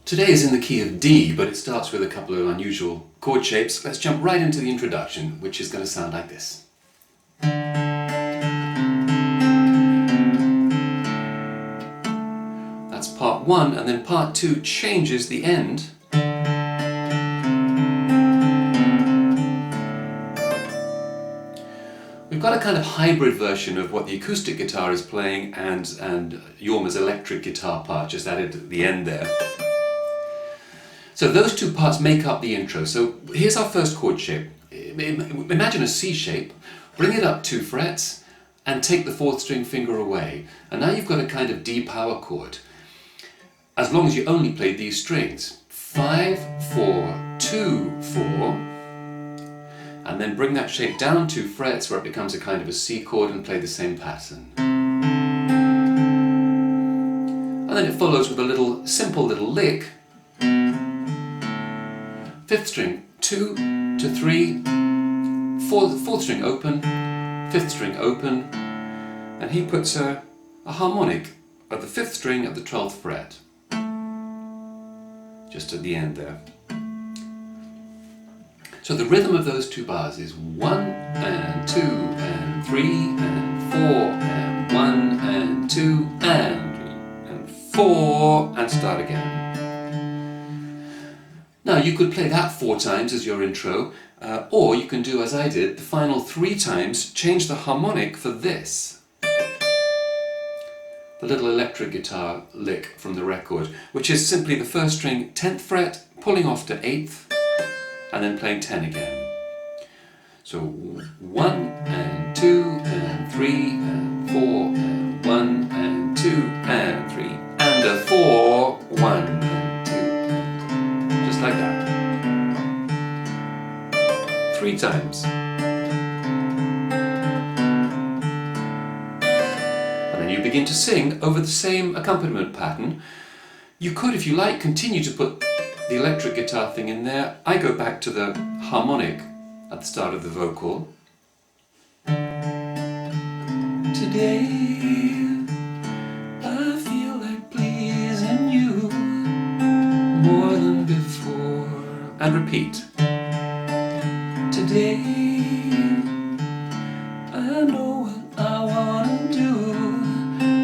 Today is in the key of D, but it starts with a couple of unusual chord shapes. Let's jump right into the introduction, which is going to sound like this. That's part one, and then part two changes the end. We've got a kind of hybrid version of what the acoustic guitar is playing and Jorma's electric guitar part, just added at the end there. So those two parts make up the intro. So here's our first chord shape. Imagine a C shape, bring it up 2 frets, and take the 4th string finger away. And now you've got a kind of D power chord, as long as you only play these strings. 5, 4, 2, 4, and then bring that shape down 2 frets where it becomes a kind of a C chord and play the same pattern. And then it follows with a simple little lick. 5th string 2 to 3, 4th string open, 5th string open, and he puts a harmonic at the 5th string at the 12th fret, just at the end there. So the rhythm of those 2 bars is 1 and 2 and 3 and 4 and 1 and 2 and 4 and start again. Now you could play that 4 times as your intro, or you can do as I did, the final 3 times, change the harmonic for this. The little electric guitar lick from the record, which is simply the 1st string 10th fret, pulling off to 8th, and then playing 10 again. So 1 and 2 and 3 and 4 and 1 and 2 and 3 and a 4, 1 and 2. Just like that. 3 times. And then you begin to sing over the same accompaniment pattern. You could, if you like, continue to put the electric guitar thing in there. I go back to the harmonic at the start of the vocal. Today I feel like pleasing you more than before. And repeat. Today I know what I want to do,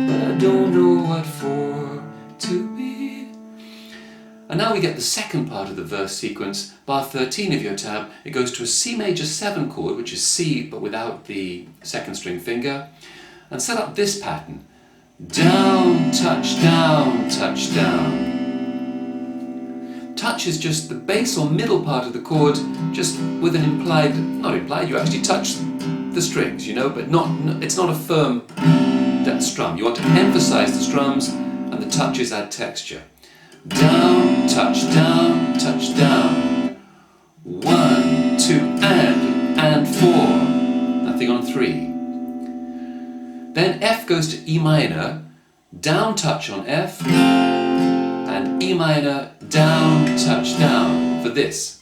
but I don't know what for to be. And now we get the second part of the verse sequence, bar 13 of your tab. It goes to a C major 7 chord, which is C but without the 2nd string finger, and set up this pattern. Down, touch, down, touch, down. Touch is just the bass or middle part of the chord, just with an implied, not implied, you actually touch the strings, you know, but it's not a firm strum. You want to emphasize the strums, and the touches add texture. Down, touch, down, touch, down. 1, 2, and 4. Nothing on 3. Then F goes to E minor, down touch on F, and E minor, down, touch, down for this.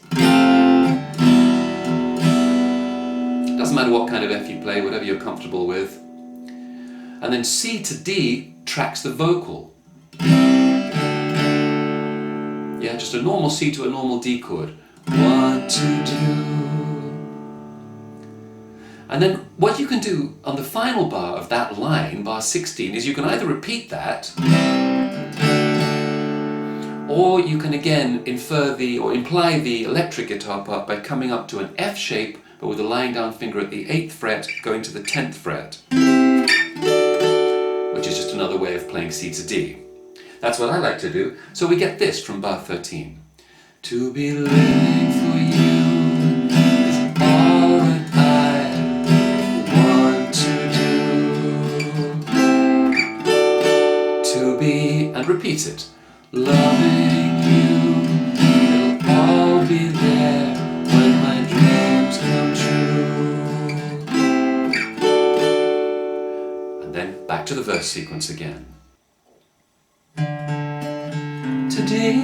Doesn't matter what kind of F you play, whatever you're comfortable with. And then C to D tracks the vocal. Yeah, just a normal C to a normal D chord. What to do? And then what you can do on the final bar of that line, bar 16, is you can either repeat that, or you can again imply the electric guitar part by coming up to an F shape, but with a lying down finger at the 8th fret going to the 10th fret, which is just another way of playing C to D. That's what I like to do. So we get this from bar 13. To be living for you is all that I want to do. To be, and repeat it, loving you, it'll all be there when my dreams come true. And then back to the verse sequence again. Today,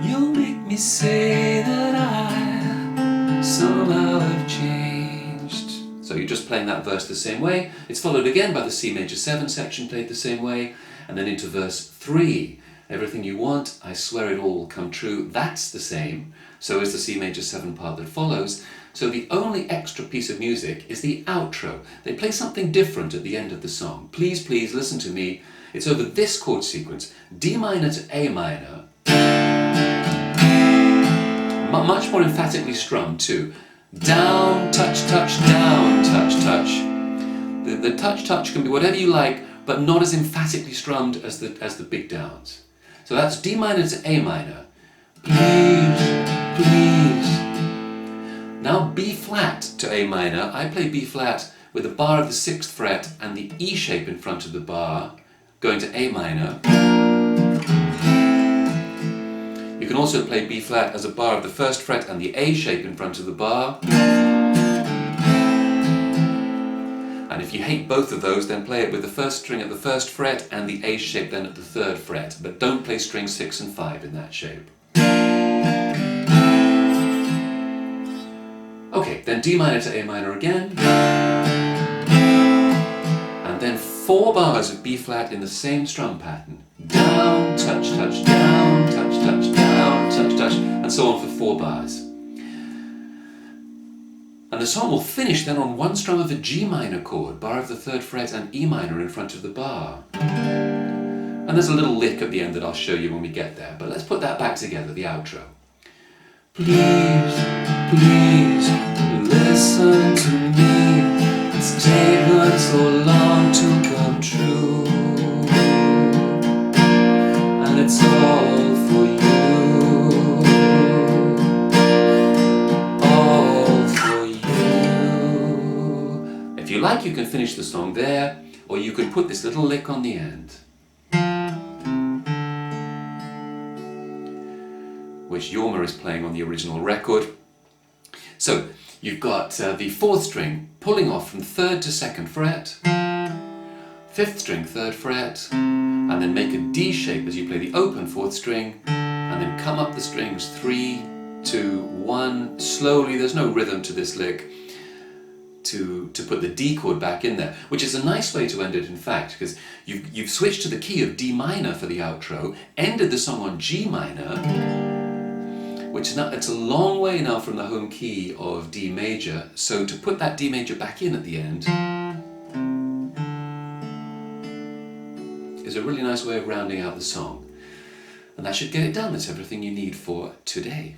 you'll make me say that I somehow have changed. So you're just playing that verse the same way. It's followed again by the C major 7 section played the same way, and then into verse 3. Everything you want, I swear it all will come true. That's the same. So is the C major 7 part that follows. So the only extra piece of music is the outro. They play something different at the end of the song. Please, please listen to me. It's over this chord sequence. D minor to A minor. Much more emphatically strummed too. Down, touch, touch, down, touch, touch. The touch, touch can be whatever you like, but not as emphatically strummed as the big downs. So that's D minor to A minor. Please, please. Now B flat to A minor. I play B flat with the bar of the 6th fret and the E shape in front of the bar, going to A minor. You can also play B flat as a bar of the 1st fret and the A shape in front of the bar. And if you hate both of those, then play it with the 1st string at the 1st fret and the A shape then at the 3rd fret. But don't play strings 6 and 5 in that shape. Okay, then D minor to A minor again. And then 4 bars of B flat in the same strum pattern. Down, touch, touch, down, touch, touch, down, touch, touch, and so on for 4 bars. And the song will finish then on 1 strum of a G minor chord, bar of the 3rd fret and E minor in front of the bar. And there's a little lick at the end that I'll show you when we get there, but let's put that back together, the outro. Please, please, listen to me, it's taken so long to come true. And it's all for you, all for you. If you like, you can finish the song there, or you can put this little lick on the end, which Jorma is playing on the original record. So you've got the 4th string pulling off from 3rd to 2nd fret, 5th string 3rd fret, and then make a D shape as you play the open 4th string, and then come up the strings 3, 2, 1, slowly. There's no rhythm to this lick, to put the D chord back in there, which is a nice way to end it, in fact, because you've switched to the key of D minor for the outro, ended the song on G minor, which now, it's a long way now from the home key of D major, so to put that D major back in at the end is a really nice way of rounding out the song. And that should get it done. That's everything you need for today.